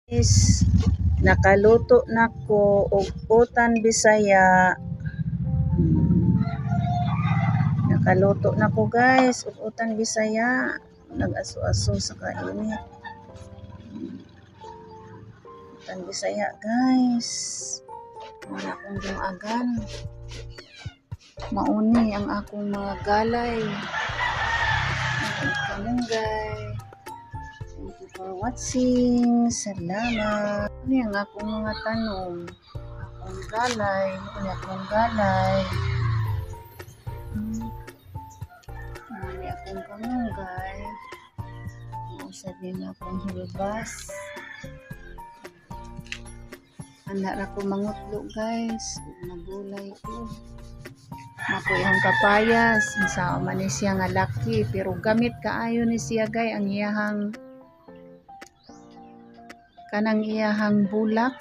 Is nakaluto na ko og utan Bisaya. Nakaluto na ko guys og utan Bisaya. Nag-aso-aso sa kainit. Utan Bisaya guys. Wala akong dumagan. Mauni ang akong mga galay. Kamunggay. Thank you for watching. Salamat. Ano yung akong mga tanong? Akong galay. Ano akong galay? Ano akong kamunggay? Isa din akong hilbas. Anak ako mangutlo guys. Nagulay ko. Makoy ang kapayas. Sa man ni siya nga laki. Pero gamit kaayo ni siya guys. Ang iyahang kanang iyahang bulak.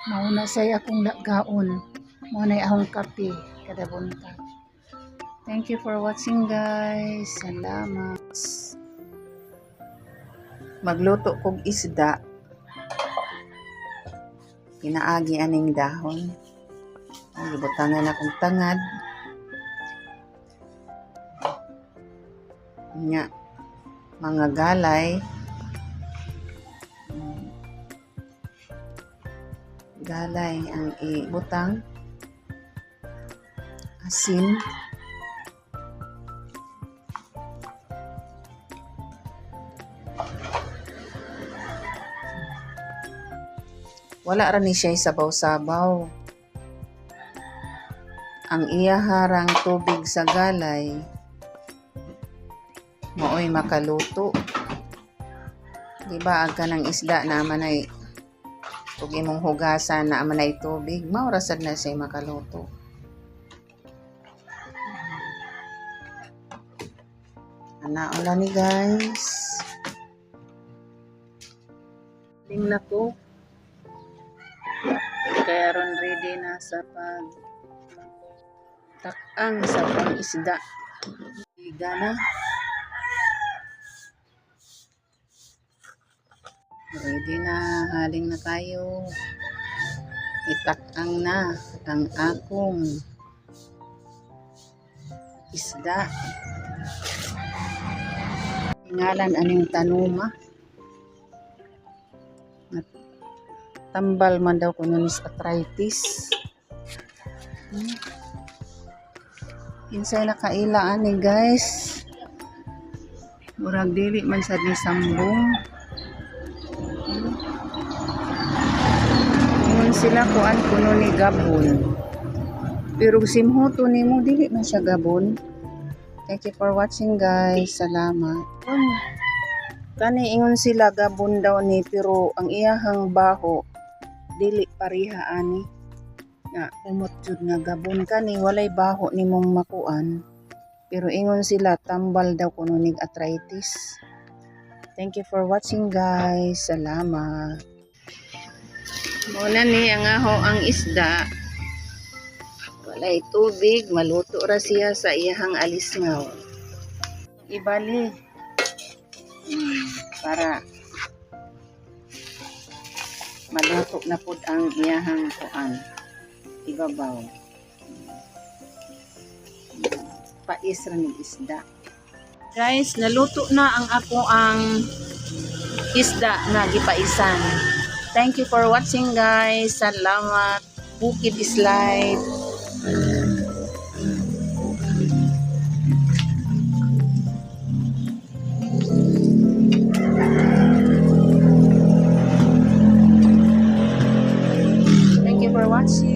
Mauna say akong lagaon. Mauna akong kape. Kada buntag. Thank you for watching guys. Salamat. Magluto kog isda. Inaagi aning dahon. Gibutangan akong tangad. Nya mga galay. Galay ang ibutang. Asin. Wala ra ni siya sabaw-sabaw. Ang iyaharang tubig sa galay mooy makaluto. Diba agka ng isda na manay ug imong hugasan na manay tubig, maura sad na siya makaluto. Ana ulan ni guys. Tingnan ko. Kaya ron ready na sa pag takang sa pang-isda. Higa na. Ready na. Haling na tayo. Itakang na ang akong isda. Ngalan aning tanuma. Tambal man daw kuno ni arthritis. Insay na kailaan ni guys. Murag dili man sad ni sambong. Ingon sila kuan kuno ni gabon. Pero simhuto nimo dili man siya gabon. Thank you for watching guys. Salamat. Kani ingon sila gabon daw ni pero ang iyahang baho dili pareha ani. Nga umot jud nga gabon kani walay baho nimong makuan. Pero ingon sila tambal daw kuno nig arthritis. Thank you for watching guys. Salamat. Muna ni ang aho ang isda. Walay tubig, maluto ra siya sa iyahang alisngaw. Ibali. Para maluto na pud ang iyahang kuan. Ibabaw. Pais ra ni isda. Guys, naluto na ang ako ang isda na gipaisan. Thank you for watching guys. Salamat. Bukid Slide. Thank you for watching.